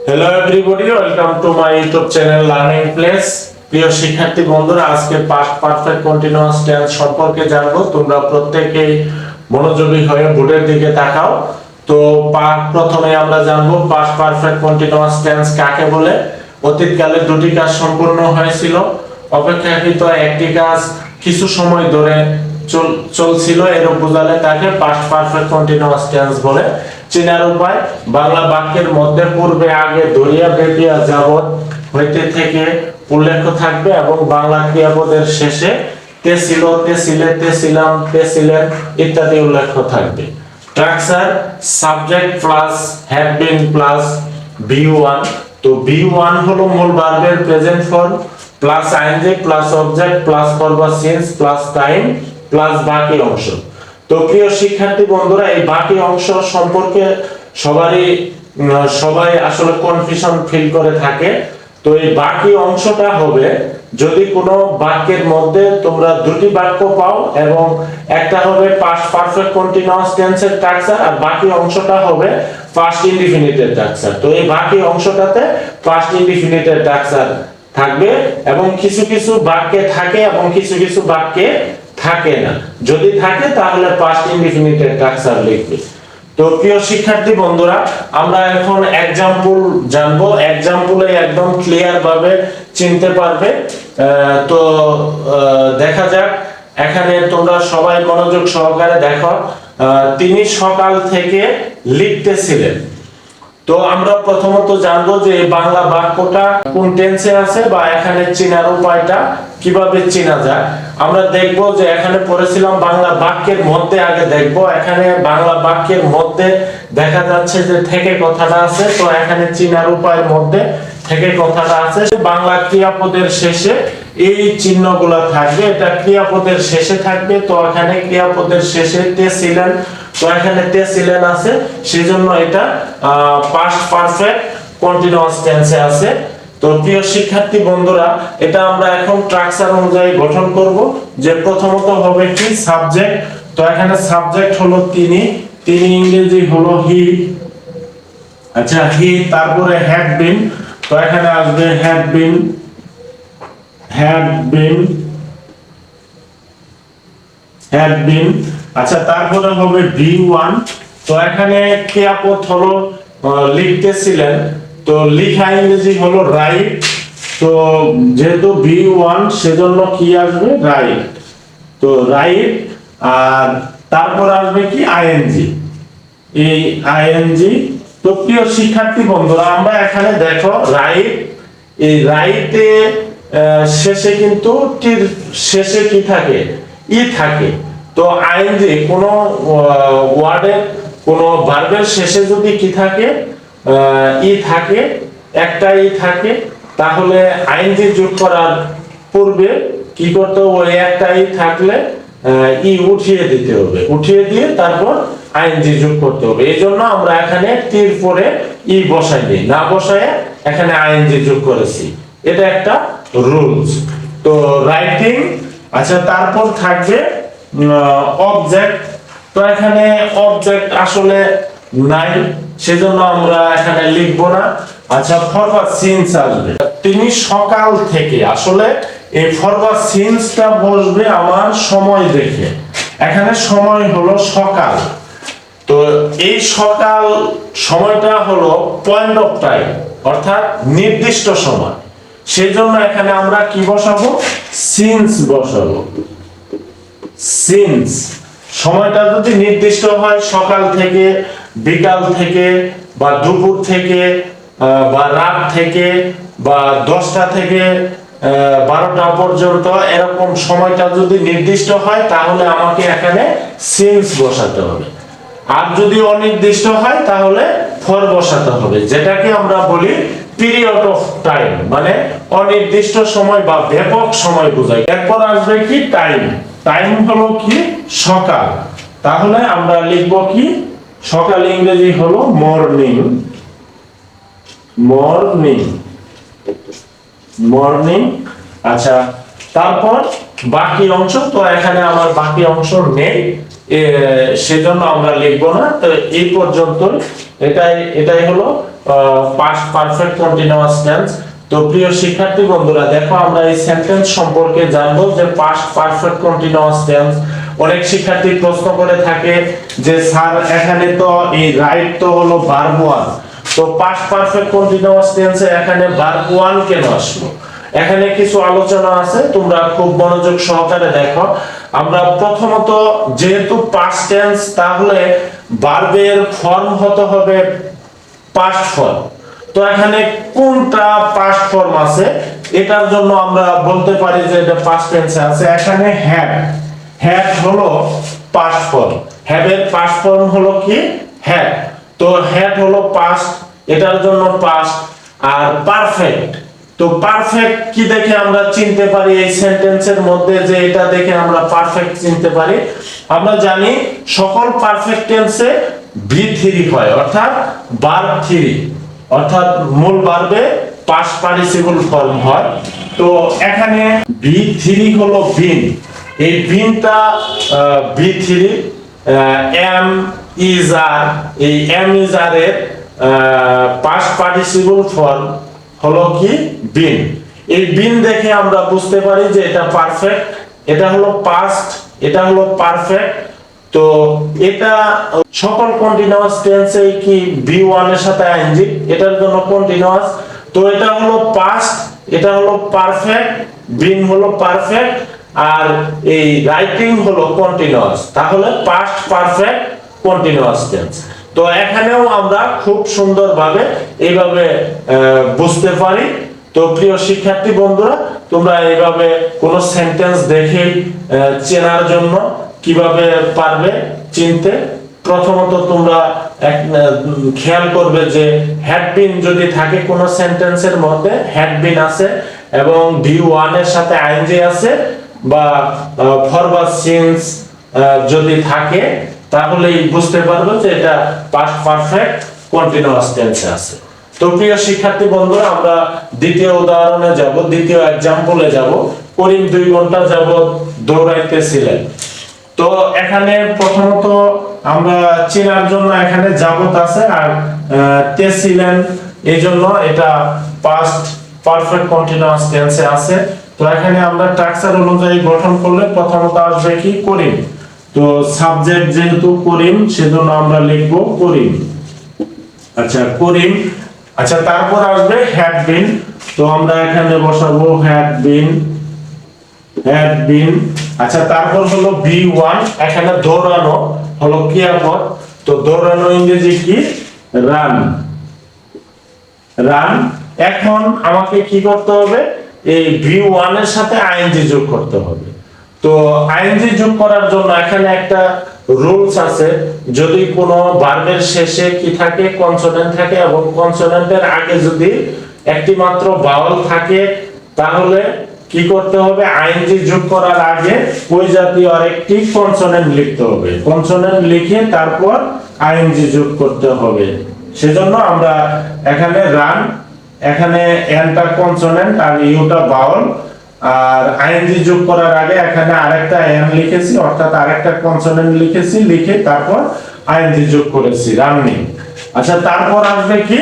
Hello everybody, welcome to my YouTube channel learning place. প্রিয় শিক্ষার্থী বন্ধুরা, আজকে পাস্ট পারফেক্ট কন্টিনিউয়াস টেন্স সম্পর্কে জানবো। তোমরা প্রত্যেকেই মনোযোগী হয়ে বোর্ডের দিকে তাকাও। তো প্রথমে আমরা জানবো পাস্ট পারফেক্ট কন্টিনিউয়াস টেন্স কাকে বলে। অতীতকালে দুটি কাজ সম্পূর্ণ হয়েছিল, অপেক্ষাকৃত একটি কাজ কিছু সময় ধরে চলছিল, এরূপ বোঝালে তাকে পাস্ট পারফেক্ট কন্টিনিউয়াস টেন্স বলে। চেনার উপায়: বাংলা বাক্যের মধ্যে পূর্বে, আগে, ধরিয়া, বেপিয়া, যাবৎ, হইতে, থেকে উল্লেখ থাকবে এবং বাংলা ক্রিয়াপদের শেষে তে ছিল, তে ছিলে, তে ছিলাম, তে ছিলেন ইত্যাদি উল্লেখ থাকবে। Structure: subject plus have been plus বি1। তো বি1 হলো মূল ভার্বের present form plus ING plus object plus verb since plus time plus বাকি অংশ। তো প্রিয় শিক্ষার্থী বন্ধুরা, এই বাকি অংশ সম্পর্কে সবাই আসলে কনফিউশন ফিল করে থাকে। তো এই বাকি অংশটা হবে যদি কোনো বাক্যের মধ্যে তোমরা দুটি বাক্য পাও এবং একটা হবে পাস্ট পারফেক্ট কন্টিনিউয়াস টেন্সের স্ট্রাকচার আর বাকি অংশটা হবে পাস্ট ইনডিফিনিটের স্ট্রাকচার। তো এই বাকি অংশটাতে পাস্ট ইনডিফিনিটের স্ট্রাকচার থাকবে এবং কিছু কিছু বাক্যে থাকে এবং কিছু কিছু বাক্যে থাকে না। যদি থাকে তাহলে পাস্ট ইনডিফিনিটের স্ট্রাকচার লিখবে। তো প্রিয় শিক্ষার্থী বন্ধুরা, আমরা এখন एग्जांपल জানবো। एग्जांपले একদম ক্লিয়ার ভাবে চিনতে পারবে। তো দেখা যাক, এখানে তোমরা সবাই মনোযোগ সহকারে দেখো। তিনি সকাল থেকে লিখতেছিলেন। তো আমরা প্রথমত জানবো যে বাংলা বাক্যটা কোন টেন্সে আছে বা এখানে চেনার উপায়টা কিভাবে চেনা যায়। আমরা দেখব যে এখানে পড়েছিলাম বাংলা বাক্যের মধ্যে, আগে দেখব এখানে বাংলা বাক্যের মধ্যে দেখা যাচ্ছে যে থেকে কথাটা আছে। তো এখানে চেনার উপায়ের মধ্যে থেকে কথাটা আছে। বাংলা ক্রিয়াপদের শেষে এই চিহ্নগুলো থাকবে, এটা ক্রিয়াপদের শেষে থাকবে। তো এখানে ক্রিয়াপদের শেষে তে ছিলেন, তো এখানে তে ছিলেন আছে, সেজন্য এটা পাস্ট পারফেক্ট কন্টিনিউয়াস টেন্সে আছে। তো প্রিয় শিক্ষার্থী বন্ধুরা, এটা আমরা এখন স্ট্রাকচার অনুযায়ী গঠন করব। যে প্রথমত হবে কি সাবজেক্ট। তো এখানে সাবজেক্ট হলো তিনি, তিনি ইংরেজি হলো হি। আচ্ছা, হি, তারপরে হ্যাড বিন। তো এখানে আসবে had been, had been, had been. আচ্ছা, তারপরে হবে বি1। তো এখানে ক্রিয়াপদ হলো লিখতেছিলেন, তো লিখা ইংরেজি হলো রাইট। তো যেহেতু বি1 সেজন্য কি আসবে রাইট। তো রাইট, আর তারপর আসবে কি আইএনজি, এই আইএনজি। তো প্রিয় শিক্ষার্থী বন্ধুরা, আমরা এখানে দেখো রাইট, এই রাইটে শেষে কিন্তু টির শেষে কি থাকে, ই থাকে। তো আইএনজি কোন ওয়ার্ডের কোন ভার্বের শেষে যদি কি থাকে, ই থাকে, একটা ই থাকে, তাহলে আইএনজি যোগ করার পূর্বে কি করতে হবে, ওই একটা ই থাকলে ই উঠিয়ে দিতে হবে, উঠিয়ে দিয়ে তারপর আইএনজি যোগ করতে হবে। এইজন্য আমরা এখানে টির পরে ই বসাই দিই, না বসায় এখানে আইএনজি যোগ করেছি। এটা একটা রুলস। তো রাইটিং। আচ্ছা, তারপর থাকবে অবজেক্ট। তো এখানে অবজেক্ট আসলে নাই, সেজন্য আমরা এখানে লিখবো না। আচ্ছা, ফরওয়ার্ড সিন্স আসবে। তিনি সকাল থেকে, আসলে এই ফরওয়ার্ড সিন্সটা বসবে আমার সময় দেখে। এখানে সময় হলো সকাল। তো এই সকাল সময়টা হলো পয়েন্ট অফ টাইম, অর্থাৎ নির্দিষ্ট সময়। সেজন্য এখানে আমরা কি বসাবো, সিন্স বসাবো। সিন্স সময়টা যদি নির্দিষ্ট হয়, সকাল থেকে, বিকাল থেকে, বা দুপুর থেকে, বা রাত থেকে, বা 10টা থেকে 12টা পর্যন্ত, এরকম সময়টা যদি নির্দিষ্ট হয় তাহলে আমাকে এখানে সিন্স বসাতে হবে। আর যদি অনির্দিষ্ট হয় তাহলে ফর বসাতে হবে, যেটাকে আমরা বলি পিরিয়ড অফ টাইম, মানে অনির্দিষ্ট সময় বা ব্যাপক সময় বোঝায়। এরপর আসবে কি টাইম। টাইম হলো কি সকাল। তাহলে আমরা লিখব কি, সকাল ইংরেজি হলো মর্নিং, মর্নিং, মর্নিং। আচ্ছা, তারপর বাকি অংশ। তো এখানে আমার বাকি অংশ নেই, সেজন্য আমরা লিখবো না। তো এই পর্যন্ত এটাই হলো পাস্ট পারফেক্ট কন্টিনিউয়াস টেন্স। তো প্রিয় শিক্ষার্থী বন্ধুরা, দেখো আমরা এই সেন্টেন্স সম্পর্কে জানবো যে পাস্ট পারফেক্ট কন্টিনিউয়াস টেন্স। অনেক শিক্ষার্থী প্রশ্ন করে থাকে যে স্যার এখানে তো এই রাইট তো হলো ভার্ব ওয়ান, তো পাস্ট পারফেক্ট কন্টিনিউয়াস টেন্সে এখানে ভার্ব ওয়ান কেন আসলো? এখানে কিছু আলোচনা আছে, তোমরা খুব মনোযোগ সহকারে দেখো। আমরা প্রথমত যেহেতু পাস্ট টেন্স, তাহলে ভার্বের ফর্ম হতে হবে পাস্ট ফর্ম। তো এখানে কোনটা পাস্ট ফর্ম আছে এটার জন্য আমরা বলতে পারি যে এটা পাস্ট টেন্সে আছে। এখানে হ্যাভ, হ্যাভ হলো পাস্ট ফর্ম। হ্যাভ এর পাস্ট ফর্ম হলো কি? হ্যাভ। তো হ্যাভ হলো পাস্ট, এটার জন্য পাস্ট। আর পারফেক্ট, তো পারফেক্ট কি দেখে আমরা চিনতে পারি এই সেন্টেন্সের মধ্যে যে এটা দেখে আমরা পারফেক্ট চিনতে পারি? আমরা জানি সকল পারফেক্ট টেন্সে V3 হয়, অর্থাৎ ভার্ব 3, অর্থাৎ মূল ভার্বে পাস্ট পার্টিসিপল ফর্ম হয়। তো এখানে V3 হলো বিন। এই বিনটা V3 এম ইজ আর, এই এম ইজ আর এর পাস্ট পার্টিসিপল ফর্ম হলো কি? বিন। এই বিন দেখে আমরা বুঝতে পারি যে এটা পারফেক্ট, এটা হলো পাস্ট, এটা হলো পারফেক্ট। তো এটা সকল কন্টিনিউয়াস টেন্সে কি V1 এর সাথে আইএনজি, এটার জন্য কন্টিনিউয়াস। তো এটা হলো পাস্ট, এটা হলো পারফেক্ট, বিন হলো পারফেক্ট, আর এই রাইটিং হলো কন্টিনিউয়াস। তাহলে পাস্ট পারফেক্ট কন্টিনিউয়াস টেন্স। তো এখানেও আমরা খুব সুন্দরভাবে এইভাবে বুঝতে পারি। তো প্রিয় শিক্ষার্থী বন্ধুরা, তোমরা এইভাবে কোন সেন্টেন্স দেখে চেনার জন্য কিভাবে পারবে চিনতে? প্রথমত তোমরা খেয়াল করবে যে হ্যাড বিন যদি থাকে কোন সেন্টেন্সের মধ্যে, হ্যাড বিন আছে এবং V1 এর সাথে আইএনজি আছে বা ফরওয়ার্ড সিন্স যদি থাকে, তাহলেই বুঝতে পারবে যে এটা পাস্ট পারফেক্ট কন্টিনিউয়াস টেন্সে আছে। তো প্রিয় শিক্ষার্থী বন্ধুরা, আমরা দ্বিতীয় উদাহরণে যাব, দ্বিতীয় এক্সাম্পলে যাব। করিম 2 ঘন্টা যাবত দৌড়াইতেছিলেন। তো এখানে প্রথমত আমরা চেনার জন্য এখানে যাবত আছে আর তেছিলেন, এইজন্য এটা পাস্ট পারফেক্ট কন্টিনিউয়াস টেন্সে আছে। তো এখানে আমরা স্ট্রাকচার অনুযায়ী গঠন করলে প্রথমত আসবে কি? করিম। তো সাবজেক্ট যেহেতু করিম, সেজন্য আমরা লিখব করিম। আচ্ছা, করিম। আচ্ছা, তারপর আসবে হ্যাড বিন। তো আমরা এখানে বসাবো হ্যাড বিন, হ্যাড বিন। আচ্ছা, তারপর হলো V1, এখানে দৌড়ানো হলো ক্রিয়াপদ। তো দৌড়ানো ইংরেজি কি? Run, run. এখন আমাকে কি করতে হবে? এই V1 এর সাথে আইএনজি যোগ করতে হবে। তো আইএনজি যোগ করার জন্য এখানে একটা রুলস আছে, যদি কোনো ভার্বের শেষে কি থাকে? কনসোনেন্ট থাকে, এবং কনসোনেন্টের আগে যদি একটি মাত্র ভাওয়েল থাকে, তাহলে কি করতে হবে? আইএনজি যোগ করার আগে ওই জাতীয় আরেকটি কনসোনেন্ট লিখতে হবে। কনসোনেন্ট লিখে তারপর আইএনজি যোগ করতে হবে। সেজন্য আমরা এখানে রান, এখানে এনটা কনসোনেন্ট আর ইউটা ভাওয়েল, আর আইএনজি যোগ করার আগে এখানে আরেকটা এন লিখেছি, অর্থাৎ আরেকটা কনসোনেন্ট লিখেছি, লিখে তারপর আইএনজি যোগ করেছি, রানিং। আচ্ছা, তারপর আসবে কি?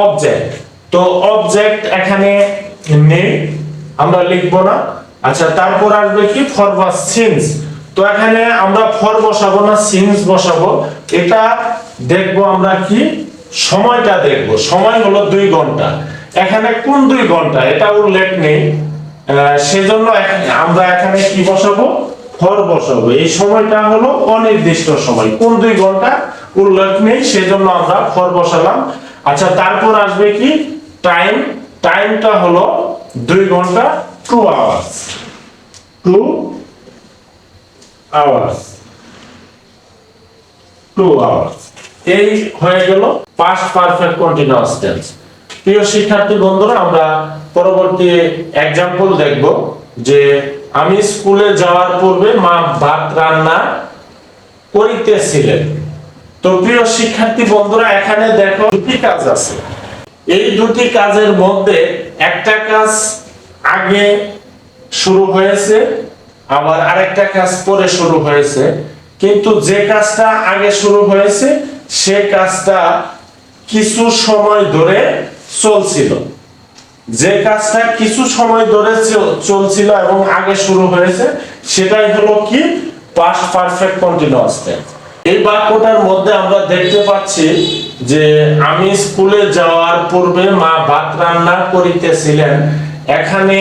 অবজেক্ট। তো অবজেক্ট এখানে নেই, আমরা লিখবো না। আচ্ছা, তারপর আসবে কি? Forward since. তো এখানে আমরা ফর বসাবো না, সিন্স বসাবো। এটা দেখবো আমরা কি? সময়টা দেখবো। সময় হলো 2 ঘন্টা। এখানে কোন 2 ঘন্টা এটা উল্লেখ নেই, সেজন্য আমরা এখানে কি বসাবো? ফর বসাবো। এই সময়টা হলো অনির্দিষ্ট সময়, কোন 2 ঘন্টা উল্লেখ নেই, সেজন্য আমরা ফর বসালাম। আচ্ছা, তারপর আসবে কি? টাইম। টাইমটা হলো 2 ঘন্টা, 2 আওয়ার্স, 2 আওয়ার্স, 2 আওয়ার্স। এই হয়ে গেল পাস্ট পারফেক্ট কন্টিনিউয়াস টেন্স। প্রিয় শিক্ষার্থী বন্ধুরা, আমরা পরবর্তী এক্সাম্পল দেখব যে আমি স্কুলে যাওয়ার পূর্বে মা ভাত রান্না করিতেছিলেন। তো প্রিয় শিক্ষার্থী বন্ধুরা, এখানে দেখো দুটি কাজ আছে। এই দুটি কাজের মধ্যে একটা কাজ আগে শুরু হয়েছে, আবার আরেকটা কাজ পরে শুরু হয়েছে। কিন্তু যে কাজটা আগে শুরু হয়েছে সে কাজটা কিছু সময় ধরে চলছিল। যে কাজটা কিছু সময় ধরে চলছিল এবং আগে শুরু হয়েছে সেটাই হলো কি পাস্ট পারফেক্ট কন্টিনিউয়াস টেন্স। এই বাক্যটার মধ্যে আমরা দেখতে পাচ্ছি যে আমি স্কুলে যাওয়ার পূর্বে মা ভাত রান্না করিতেছিলেন। এখানে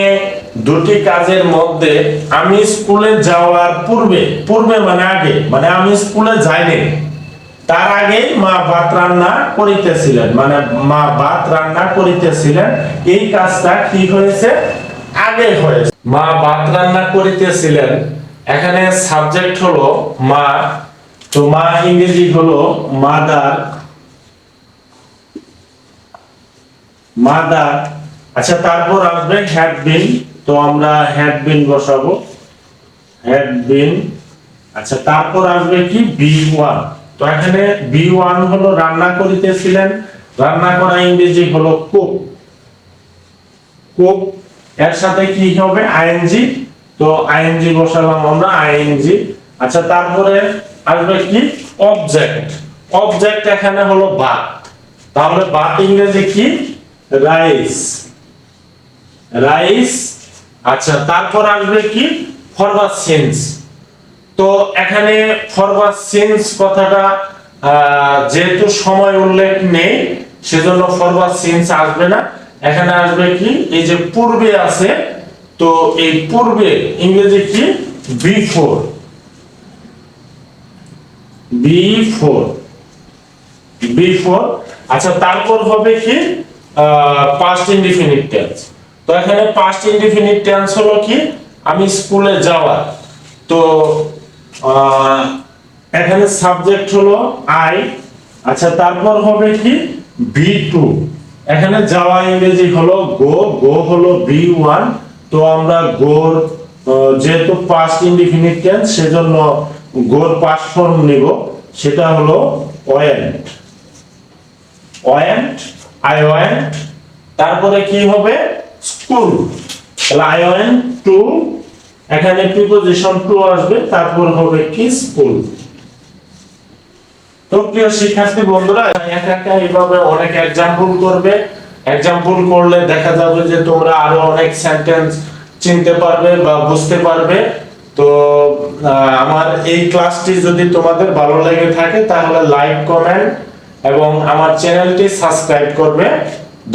দুটি কাজের মধ্যে আমি স্কুলে যাওয়ার পূর্বে, পূর্বে মানে আগে, মানে আমি স্কুলে যাইনি, তার আগে মা ভাত রান্না করিতেছিলেন, মানে মা ভাত রান্না করিতেছিলেন। এই কাজটা কি হয়েছে? আগে হয়েছে। মা ভাত রান্না করিতেছিলেন, এখানে সাবজেক্ট হলো মা, তো মা ইংরেজি হলো মাদার, মাদার। আচ্ছা, তারপর আসবে হ্যাড বিন, তো আমরা হ্যাড বিন বসাবো, হ্যাড বিন। আচ্ছা, তারপর আসবে কি বি1, তো এখানে বি1 হলো রান্না করিতেছিলেন, রান্না করা ইংরেজি হলো কুক, কুক। এর সাথে কি হবে? আইএনজি, তো আইএনজি বসালাম আমরা, আইএনজি। আচ্ছা, তারপরে আসবে কি অবজেক্ট, অবজেক্ট এখানে হলো ভাত, তাহলে ভাত ইংরেজি কি? Rice, rice. আচ্ছা, তারপর আসবে কি ফরওয়ার্ড সেন্স, তো এখানে ফরওয়ার্ড সেন্স কথাটা যেহেতু সময় উল্লেখ নেই সেজন্য ফরওয়ার্ড সেন্স আসবে না। এখানে আসবে কি এই যে পূর্বে আছে, তো এই পূর্বে ইংরেজি কি? Before, before, before. আচ্ছা, তারপর হবে কি পাস্ট ইনডিফিনিট টেন্স, তো এখানে পাস্ট ইনডিফিনিট টেন্স হলো কি আমি স্কুলে যাওয়া, তো এখানে সাবজেক্ট হলো আই। আচ্ছা, তারপর হবে কি বি2, এখানে যাওয়া ইংরেজি হলো গো, গো হলো বি1, তো আমরা গোর যেহেতু পাস্ট ইনডিফিনিট টেন্স সেজন্য গোর পাস্ট ফর্ম নিব, সেটা হলো ওয়েন্ট, ওয়েন্ট, আই ওয়েন্ট। তারপরে কি হবে স্কুল, তাহলে আই ওয়েন্ট টু, এখানে প্রিপজিশন টু আসবে, তারপর হবে কি স্কুল। তো প্রিয় শিক্ষার্থী বন্ধুরা, একা একা এইভাবে অনেক एग्जांपल করবে, एग्जांपल করলে দেখা যাবে যে তোমরা আরো অনেক সেন্টেন্স চিনতে পারবে বা বুঝতে পারবে। তো আমার এই ক্লাসটি যদি তোমাদের ভালো লেগে থাকে তাহলে লাইক, কমেন্ট এবং আমার চ্যানেলটি সাবস্ক্রাইব করবে।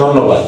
ধন্যবাদ।